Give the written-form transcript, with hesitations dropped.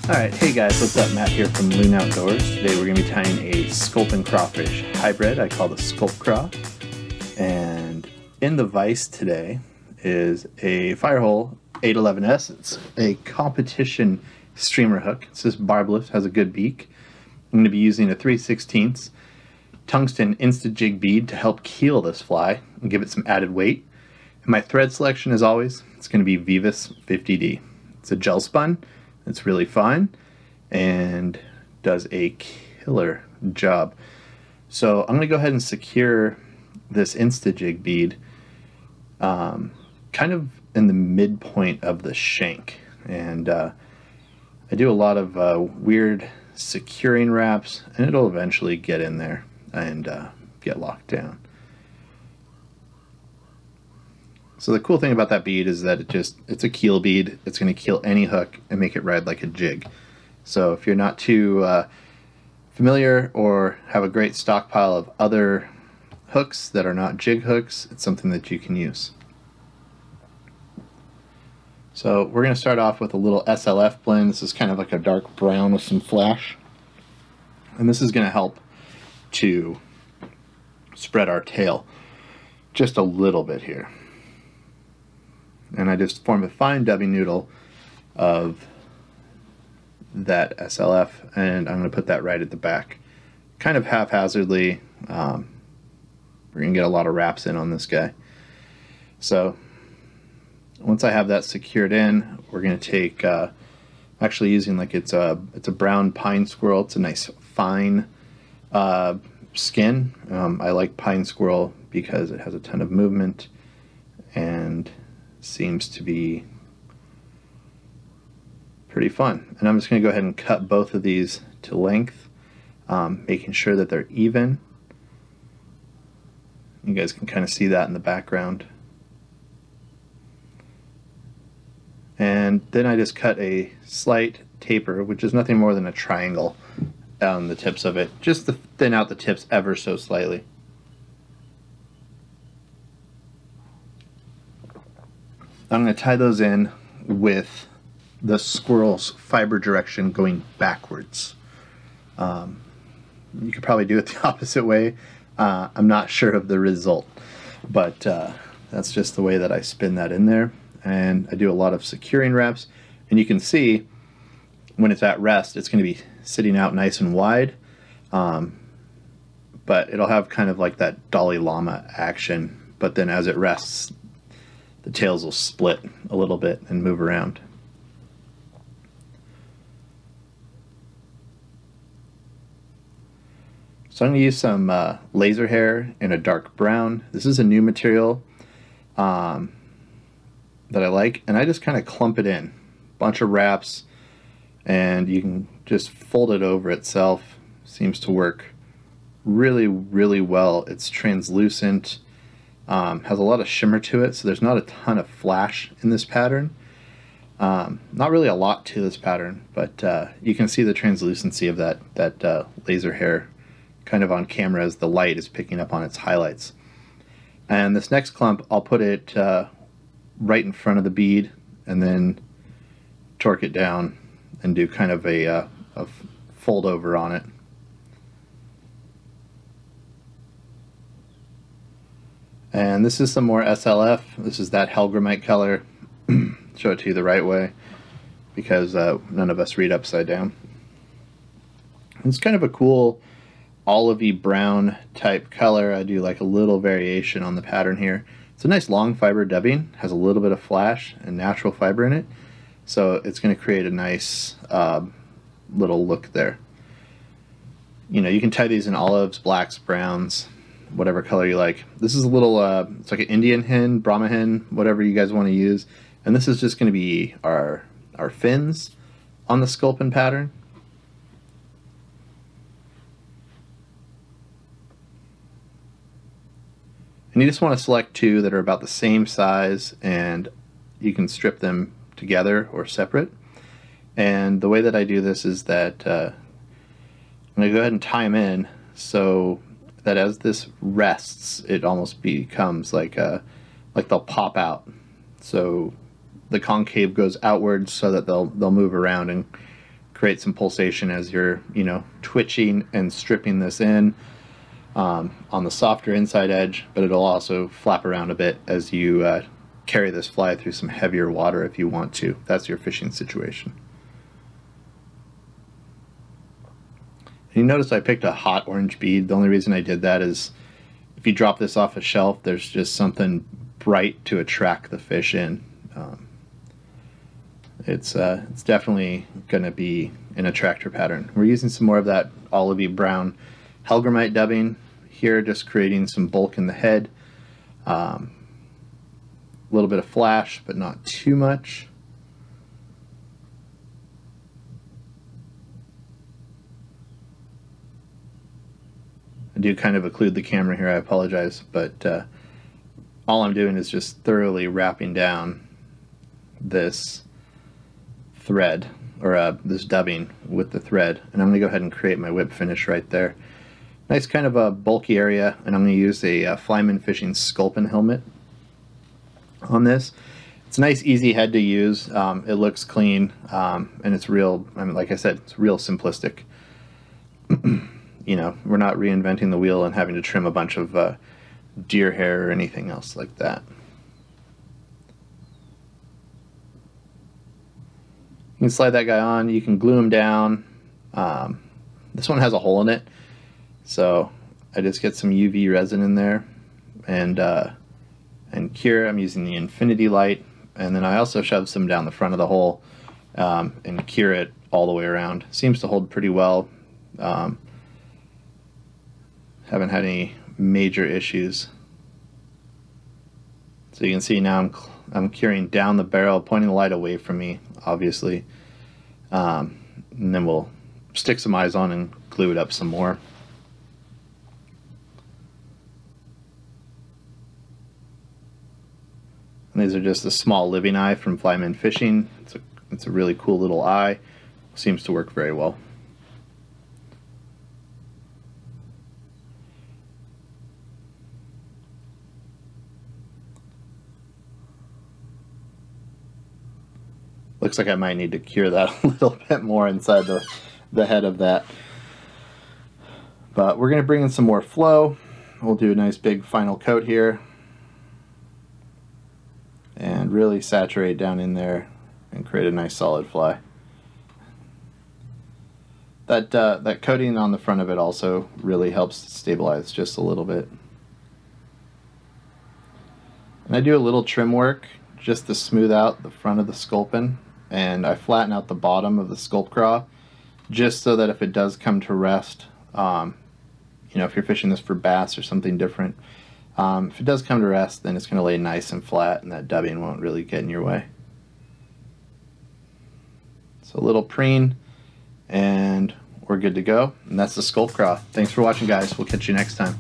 Alright, hey guys, what's up? Matt here from Loon Outdoors. Today we're going to be tying a Sculpin crawfish hybrid I call the SculpCraw. And in the vise today is a Firehole 811S. It's a competition streamer hook. It's just barbless, has a good beak. I'm going to be using a 3/16 Tungsten Instajig bead to help keel this fly and give it some added weight. And my thread selection, as always, it's going to be Veevus 50D. It's a gel spun. It's really fine and does a killer job. So I'm going to go ahead and secure this Instajig bead kind of in the midpoint of the shank. And I do a lot of weird securing wraps, and it'll eventually get in there and get locked down. So the cool thing about that bead is that it's a keel bead. It's going to keel any hook and make it ride like a jig. So if you're not too familiar or have a great stockpile of other hooks that are not jig hooks, it's something that you can use. So we're going to start off with a little SLF blend. This is kind of like a dark brown with some flash. And this is going to help to spread our tail just a little bit here. And I just form a fine dubbing noodle of that SLF, and I'm going to put that right at the back. Kind of haphazardly. We're going to get a lot of wraps in on this guy. So once I have that secured in, we're going to take, actually using like it's a brown pine squirrel. It's a nice fine skin. I like pine squirrel because it has a ton of movement and seems to be pretty fun. And I'm just going to go ahead and cut both of these to length, making sure that they're even. You guys can kind of see that in the background. And then I just cut a slight taper, which is nothing more than a triangle on the tips of it, just to thin out the tips ever so slightly. I'm going to tie those in with the squirrel's fiber direction going backwards. You could probably do it the opposite way. I'm not sure of the result, but that's just the way that I spin that in there. And I do a lot of securing wraps, and you can see when it's at rest, it's going to be sitting out nice and wide, but it'll have kind of like that Dalai Lama action, but then as it rests, the tails will split a little bit and move around. So I'm going to use some laser hair in a dark brown. This is a new material that I like, and I just kind of clump it in. Bunch of wraps, and you can just fold it over itself. Seems to work really, really well. It's translucent. Has a lot of shimmer to it, so there's not a ton of flash in this pattern. Not really a lot to this pattern, but you can see the translucency of that laser hair kind of on camera as the light is picking up on its highlights. And this next clump, I'll put it right in front of the bead and then torque it down and do kind of a fold over on it. And this is some more SLF. This is that Helgramite color. Show it to you the right way because none of us read upside down. It's kind of a cool olivey brown type color. I do like a little variation on the pattern here. It's a nice long fiber dubbing. Has a little bit of flash and natural fiber in it. So it's going to create a nice little look there. You know, you can tie these in olives, blacks, browns, whatever color you like. This is a little, it's like an Indian hen, Brahma hen, whatever you guys want to use. And this is just going to be our fins on the Sculpin pattern. And you just want to select two that are about the same size, and you can strip them together or separate. And the way that I do this is that I'm going to go ahead and tie them in so that as this rests, it almost becomes like they'll pop out. So the concave goes outwards so that they'll move around and create some pulsation as you're, you know, twitching and stripping this in on the softer inside edge, but it'll also flap around a bit as you carry this fly through some heavier water if you want to. That's your fishing situation. And you notice I picked a hot orange bead. The only reason I did that is if you drop this off a shelf, there's just something bright to attract the fish in. It's definitely going to be an attractor pattern. We're using some more of that olivey brown Helgramite dubbing here, just creating some bulk in the head. A little bit of flash, but not too much. I do kind of occlude the camera here, I apologize, but all I'm doing is just thoroughly wrapping down this thread, or this dubbing with the thread, and I'm going to go ahead and create my whip finish right there. Nice kind of a bulky area, and I'm going to use a Flymen fishing Sculpin helmet on this. It's a nice easy head to use. It looks clean, and it's real, I mean, like I said, it's real simplistic. You know, we're not reinventing the wheel and having to trim a bunch of deer hair or anything else like that. You can slide that guy on, you can glue him down. This one has a hole in it, so I just get some UV resin in there and cure. I'm using the Infiniti Light, and then I also shove some down the front of the hole and cure it all the way around. Seems to hold pretty well. Haven't had any major issues. So you can see now I'm curing down the barrel, pointing the light away from me, obviously. And then we'll stick some eyes on and glue it up some more. And these are just a small living eye from Flymen Fishing. It's a really cool little eye. Seems to work very well. Looks like I might need to cure that a little bit more inside the head of that. But we're going to bring in some more flow. We'll do a nice big final coat here. And really saturate down in there and create a nice solid fly. That coating on the front of it also really helps stabilize just a little bit. And I do a little trim work just to smooth out the front of the Sculpin. And I flatten out the bottom of the SculpCraw just so that if it does come to rest, you know, if you're fishing this for bass or something different, if it does come to rest, then it's going to lay nice and flat and that dubbing won't really get in your way. So a little preen and we're good to go. And that's the SculpCraw. Thanks for watching, guys. We'll catch you next time.